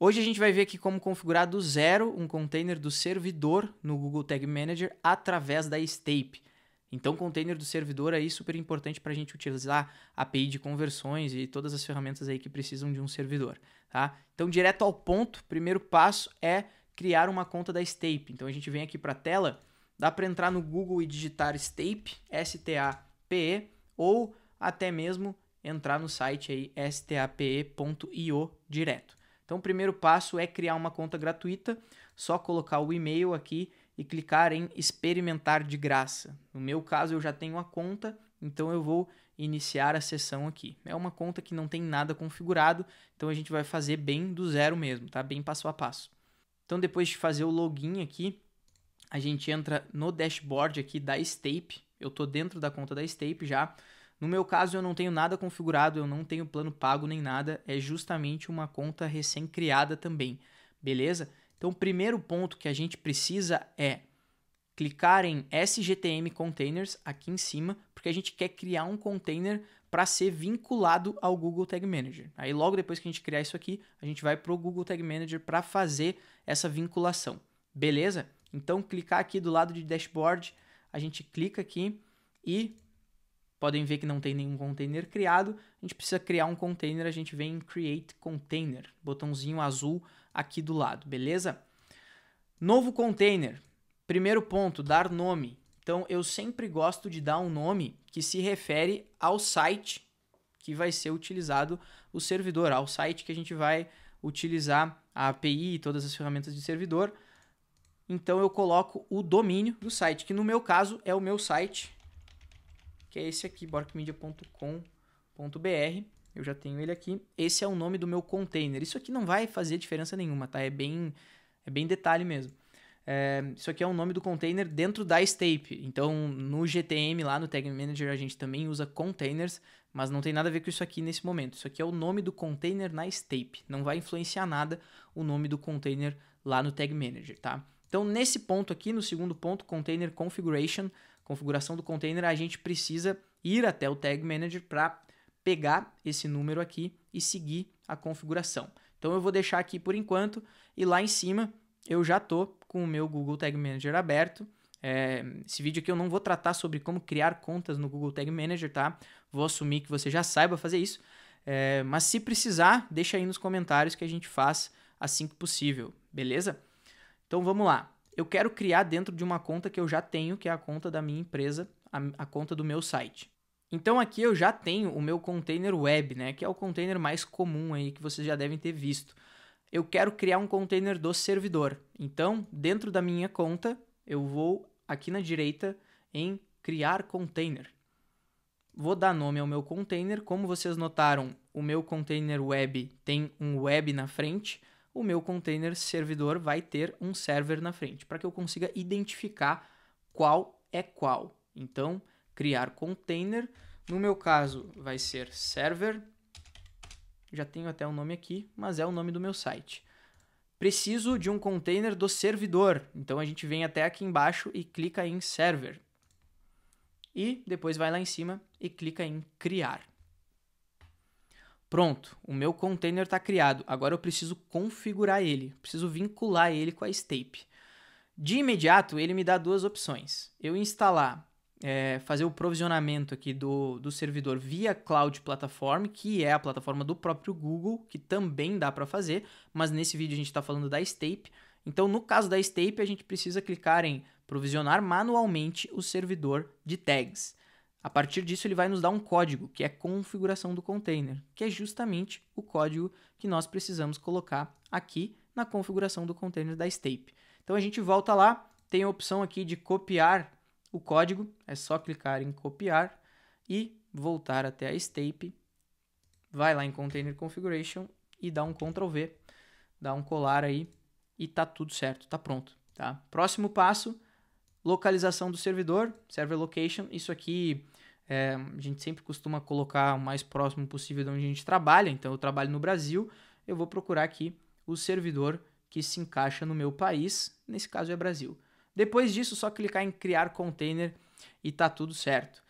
Hoje a gente vai ver aqui como configurar do zero um container do servidor no Google Tag Manager através da Stape. Então, container do servidor aí super importante para a gente utilizar a API de conversões e todas as ferramentas aí que precisam de um servidor, tá? Então, direto ao ponto, primeiro passo é criar uma conta da Stape. Então, a gente vem aqui para a tela, dá para entrar no Google e digitar Stape, S-T-A-P-E, ou até mesmo entrar no site aí stape.io direto. Então, o primeiro passo é criar uma conta gratuita, só colocar o e-mail aqui e clicar em experimentar de graça. No meu caso, eu já tenho a conta, então eu vou iniciar a sessão aqui. É uma conta que não tem nada configurado, então a gente vai fazer bem do zero mesmo, tá? Bem passo a passo. Então, depois de fazer o login aqui, a gente entra no dashboard aqui da Stape. Eu estou dentro da conta da Stape já. No meu caso, eu não tenho nada configurado, eu não tenho plano pago nem nada, é justamente uma conta recém-criada também, beleza? Então, o primeiro ponto que a gente precisa é clicar em SGTM Containers aqui em cima, porque a gente quer criar um container para ser vinculado ao Google Tag Manager. Aí, logo depois que a gente criar isso aqui, a gente vai para o Google Tag Manager para fazer essa vinculação, beleza? Então, clicar aqui do lado de dashboard, a gente clica aqui e podem ver que não tem nenhum container criado. A gente precisa criar um container, a gente vem em Create Container, botãozinho azul aqui do lado, beleza? Novo container. Primeiro ponto, dar nome. Então, eu sempre gosto de dar um nome que se refere ao site que vai ser utilizado o servidor, ao site que a gente vai utilizar a API e todas as ferramentas de servidor. Então, eu coloco o domínio do site, que no meu caso é o meu site, que é esse aqui, borkmedia.com.br. Eu já tenho ele aqui. Esse é o nome do meu container. Isso aqui não vai fazer diferença nenhuma, tá? É bem detalhe mesmo. Isso aqui é o nome do container dentro da Stape. Então, no GTM, lá no Tag Manager, a gente também usa containers, mas não tem nada a ver com isso aqui nesse momento. Isso aqui é o nome do container na Stape. Não vai influenciar nada o nome do container lá no Tag Manager, tá? Então, nesse ponto aqui, no segundo ponto, Container Configuration, configuração do container, a gente precisa ir até o Tag Manager para pegar esse número aqui e seguir a configuração. Então, eu vou deixar aqui por enquanto e lá em cima eu já estou com o meu Google Tag Manager aberto. Esse vídeo aqui eu não vou tratar sobre como criar contas no Google Tag Manager, tá? Vou assumir que você já saiba fazer isso. Mas se precisar, deixa aí nos comentários que a gente faz assim que possível, beleza? Então vamos lá. Eu quero criar dentro de uma conta que eu já tenho, que é a conta da minha empresa, a conta do meu site. Então aqui eu já tenho o meu container web, né? Que é o container mais comum aí que vocês já devem ter visto. Eu quero criar um container do servidor. Então, dentro da minha conta, eu vou aqui na direita em criar container. Vou dar nome ao meu container. Como vocês notaram, o meu container web tem um web na frente. O meu container servidor vai ter um server na frente, para que eu consiga identificar qual é qual. Então, criar container, no meu caso, vai ser server. Já tenho até o nome aqui, mas é o nome do meu site. Preciso de um container do servidor, então a gente vem até aqui embaixo e clica em server. E depois vai lá em cima e clica em criar. Pronto, o meu container está criado. Agora eu preciso configurar ele, preciso vincular ele com a Stape. De imediato, ele me dá duas opções. Eu instalar, fazer o provisionamento aqui do servidor via Cloud Platform, que é a plataforma do próprio Google, que também dá para fazer, mas nesse vídeo a gente está falando da Stape. Então, no caso da Stape, a gente precisa clicar em provisionar manualmente o servidor de tags. A partir disso, ele vai nos dar um código, que é a configuração do container, que é justamente o código que nós precisamos colocar aqui na configuração do container da Stape. Então, a gente volta lá, tem a opção aqui de copiar o código, é só clicar em copiar e voltar até a Stape, vai lá em Container Configuration e dá um Ctrl V, dá um colar aí e tá tudo certo, tá pronto. Tá? Próximo passo, localização do servidor, server location. Isso aqui a gente sempre costuma colocar o mais próximo possível de onde a gente trabalha. Então eu trabalho no Brasil, eu vou procurar aqui o servidor que se encaixa no meu país, nesse caso é Brasil. Depois disso, só clicar em criar container e tá tudo certo.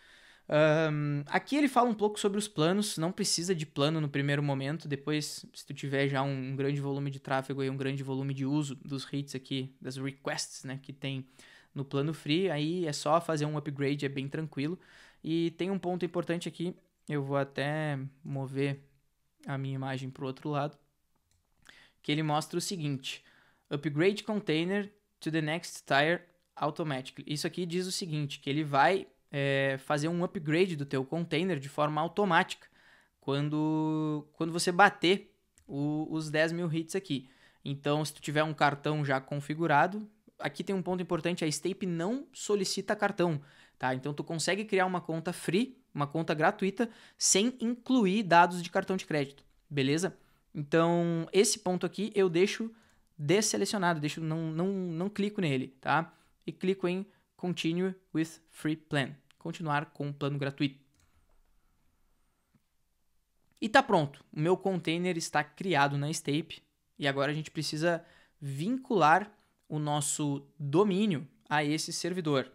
Aqui ele fala um pouco sobre os planos, não precisa de plano no primeiro momento, depois, se tu tiver já um grande volume de tráfego e um grande volume de uso dos hits aqui, das requests, né, que tem no plano free, aí é só fazer um upgrade, é bem tranquilo. E tem um ponto importante aqui, eu vou até mover a minha imagem para o outro lado, que ele mostra o seguinte: upgrade container to the next tier automatically. Isso aqui diz o seguinte, que ele vai fazer um upgrade do teu container de forma automática quando você bater os 10 mil hits aqui. Então, se tu tiver um cartão já configurado, aqui tem um ponto importante, a Stape não solicita cartão, tá? Então, tu consegue criar uma conta free, uma conta gratuita, sem incluir dados de cartão de crédito, beleza? Então, esse ponto aqui eu deixo desselecionado, não clico nele, tá? E clico em Continue with Free Plan, continuar com o plano gratuito. E tá pronto, o meu container está criado na Stape e agora a gente precisa vincular o nosso domínio a esse servidor.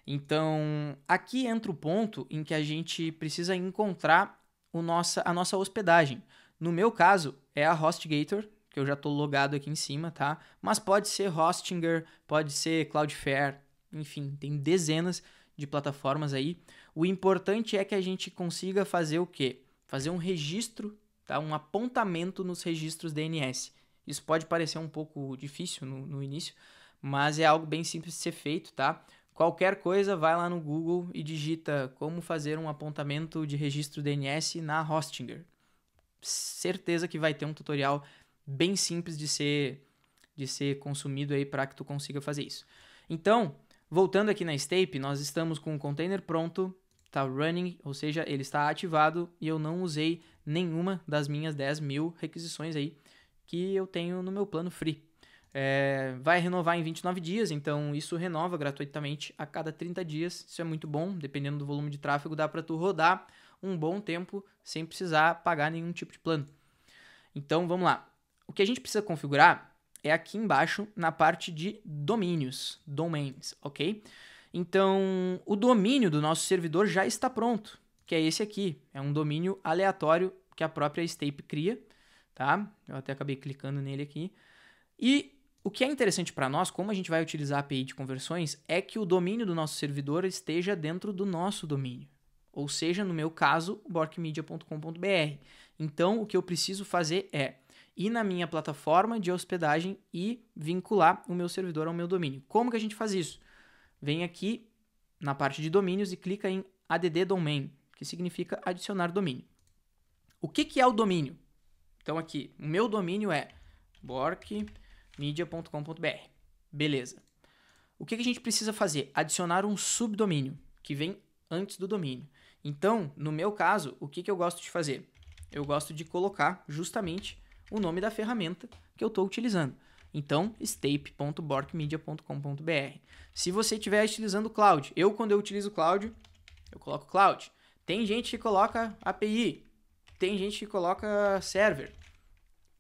Então, aqui entra o ponto em que a gente precisa encontrar a nossa hospedagem. No meu caso, é a HostGator, que eu já estou logado aqui em cima, tá? Mas pode ser Hostinger, pode ser Cloudflare, enfim, tem dezenas de plataformas aí. O importante é que a gente consiga fazer o quê? Fazer um registro, tá? Um apontamento nos registros DNS. Isso pode parecer um pouco difícil no início, mas é algo bem simples de ser feito, tá? Qualquer coisa, vai lá no Google e digita como fazer um apontamento de registro DNS na Hostinger. Certeza que vai ter um tutorial bem simples de ser consumido aí para que tu consiga fazer isso. Então, voltando aqui na Stape, nós estamos com o container pronto, está running, ou seja, ele está ativado e eu não usei nenhuma das minhas 10 mil requisições aí que eu tenho no meu plano free. Vai renovar em 29 dias, então isso renova gratuitamente a cada 30 dias. Isso é muito bom, dependendo do volume de tráfego, dá para tu rodar um bom tempo sem precisar pagar nenhum tipo de plano. Então vamos lá. O que a gente precisa configurar é aqui embaixo na parte de domínios, domains, ok? Então o domínio do nosso servidor já está pronto, que é esse aqui. É um domínio aleatório que a própria Stape cria, tá? Eu até acabei clicando nele aqui. E o que é interessante para nós, como a gente vai utilizar a API de conversões, é que o domínio do nosso servidor esteja dentro do nosso domínio. Ou seja, no meu caso, borkmedia.com.br. Então, o que eu preciso fazer é ir na minha plataforma de hospedagem e vincular o meu servidor ao meu domínio. Como que a gente faz isso? Vem aqui na parte de domínios e clica em add domain, que significa adicionar domínio. O que é o domínio? Então, aqui, o meu domínio é borkmedia.com.br. Beleza. O que a gente precisa fazer? Adicionar um subdomínio, que vem antes do domínio. Então, no meu caso, o que eu gosto de fazer? Eu gosto de colocar justamente o nome da ferramenta que eu estou utilizando. Então, stape.borkmedia.com.br. Se você estiver utilizando Cloud, quando eu utilizo Cloud, eu coloco Cloud. Tem gente que coloca API, tem gente que coloca server.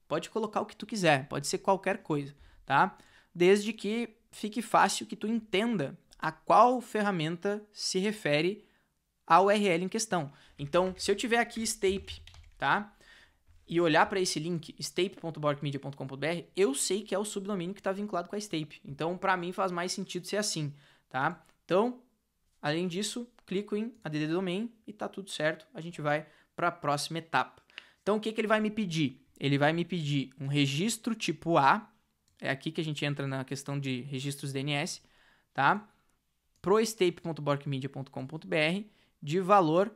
Pode colocar o que tu quiser, pode ser qualquer coisa, tá? Desde que fique fácil que tu entenda a qual ferramenta se refere a URL em questão. Então, se eu tiver aqui Stape, tá? E olhar para esse link, stape.borkmedia.com.br, eu sei que é o subdomínio que está vinculado com a Stape. Então, para mim, faz mais sentido ser assim, tá? Então, além disso, clico em add domain e tá tudo certo. A gente vai para a próxima etapa. Então, o que ele vai me pedir? Ele vai me pedir um registro tipo A, é aqui que a gente entra na questão de registros DNS, tá? Pro stape.borkmedia.com.br de valor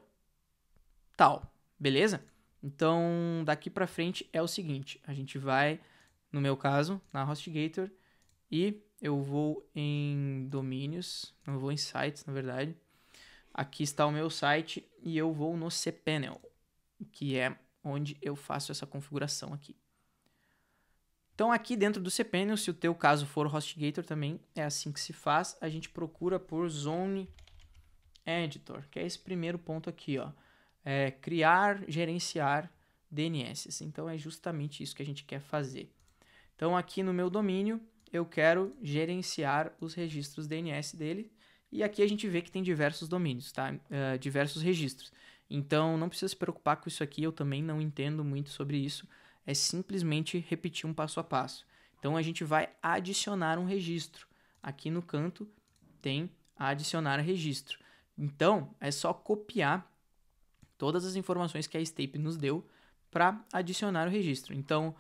tal, beleza? Então, daqui para frente é o seguinte, a gente vai, no meu caso, na HostGator e eu vou em domínios, não vou em sites, na verdade. Aqui está o meu site e eu vou no cPanel, que é onde eu faço essa configuração aqui. Então, aqui dentro do cPanel, se o teu caso for HostGator também, é assim que se faz. A gente procura por Zone Editor, que é esse primeiro ponto aqui, ó. Criar, gerenciar DNS. Então, é justamente isso que a gente quer fazer. Então, aqui no meu domínio, eu quero gerenciar os registros DNS dele. E aqui a gente vê que tem diversos domínios, tá? Diversos registros. Então, não precisa se preocupar com isso aqui, eu também não entendo muito sobre isso. É simplesmente repetir um passo a passo. Então, a gente vai adicionar um registro. Aqui no canto tem adicionar registro. Então, é só copiar todas as informações que a Stape nos deu para adicionar o registro. Então,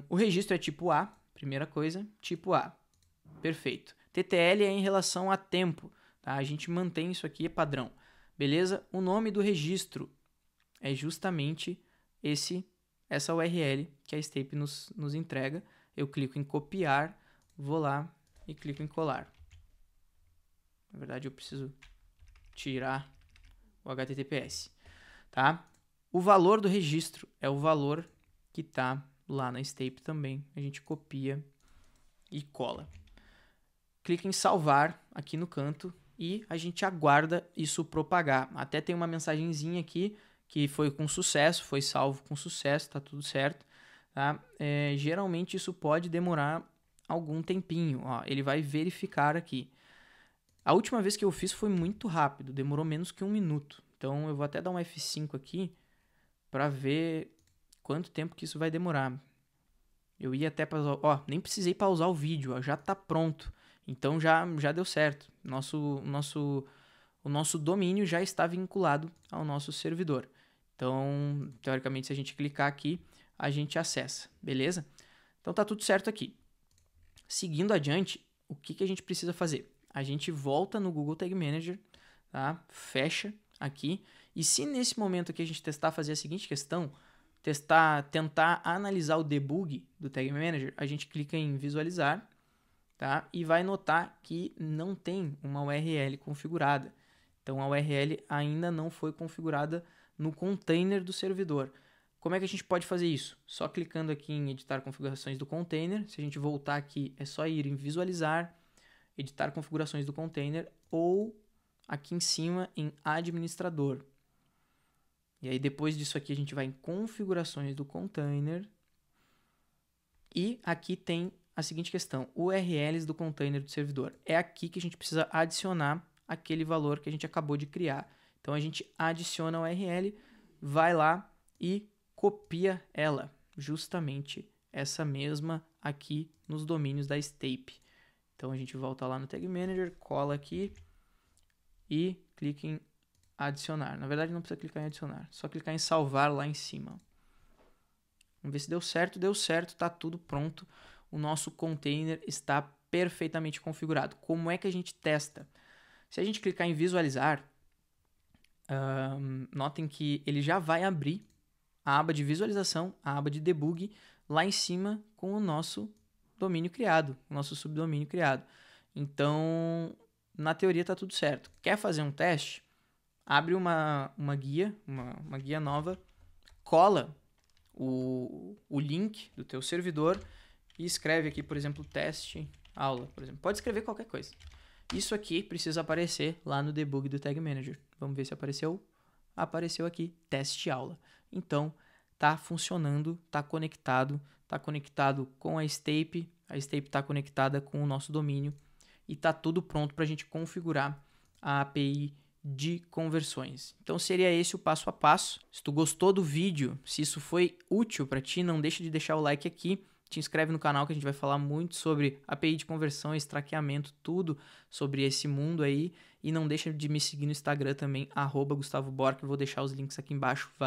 o registro é tipo A, primeira coisa, tipo A. Perfeito. TTL é em relação a tempo, tá? A gente mantém isso aqui, é padrão. Beleza? O nome do registro é justamente essa URL que a Stape nos entrega. Eu clico em copiar, vou lá e clico em colar. Na verdade, eu preciso tirar o HTTPS, tá? O valor do registro é o valor que está lá na Stape também. A gente copia e cola. Clica em salvar aqui no canto e a gente aguarda isso propagar. Até tem uma mensagenzinha aqui que foi com sucesso, foi salvo com sucesso, tá tudo certo. Tá? Geralmente isso pode demorar algum tempinho. Ó, ele vai verificar aqui. A última vez que eu fiz foi muito rápido, demorou menos que 1 minuto. Então eu vou até dar um F5 aqui para ver quanto tempo que isso vai demorar. Eu ia até pausar, ó, nem precisei pausar o vídeo, ó, já está pronto. Então já deu certo. O nosso domínio já está vinculado ao nosso servidor. Então, teoricamente, se a gente clicar aqui, a gente acessa, beleza? Então tá tudo certo aqui. Seguindo adiante, o que a gente precisa fazer? A gente volta no Google Tag Manager, tá? Fecha aqui. E se nesse momento aqui a gente fazer a seguinte questão, tentar analisar o debug do Tag Manager, a gente clica em visualizar, tá? E vai notar que não tem uma URL configurada. Então a URL ainda não foi configurada no container do servidor. Como é que a gente pode fazer isso? Só clicando aqui em editar configurações do container. Se a gente voltar aqui, é só ir em visualizar, editar configurações do container ou aqui em cima em administrador. E aí depois disso aqui a gente vai em configurações do container e aqui tem a seguinte questão, URLs do container do servidor. É aqui que a gente precisa adicionar aquele valor que a gente acabou de criar. Então a gente adiciona a URL, vai lá e copia ela, justamente essa mesma aqui nos domínios da Stape. Então a gente volta lá no Tag Manager, cola aqui e clica em adicionar. Na verdade não precisa clicar em adicionar, só clicar em salvar lá em cima. Vamos ver se deu certo, está tudo pronto. O nosso container está perfeitamente configurado. Como é que a gente testa? Se a gente clicar em visualizar, notem que ele já vai abrir a aba de visualização, a aba de debug, lá em cima com o nosso domínio criado, o nosso subdomínio criado. Então, na teoria está tudo certo. Quer fazer um teste? Abre uma guia, uma guia nova, cola o link do teu servidor e escreve aqui, por exemplo, teste aula, por exemplo. Pode escrever qualquer coisa. Isso aqui precisa aparecer lá no debug do Tag Manager. Vamos ver se apareceu. Apareceu aqui, teste aula. Então, tá funcionando, tá conectado com a Stape está conectada com o nosso domínio e tá tudo pronto para a gente configurar a API de conversões. Então seria esse o passo a passo. Se tu gostou do vídeo, se isso foi útil para ti, não deixa de deixar o like aqui. Te inscreve no canal que a gente vai falar muito sobre API de conversões, traqueamento, tudo sobre esse mundo aí. E não deixa de me seguir no Instagram também, @GustavoBork. Vou deixar os links aqui embaixo. Valeu!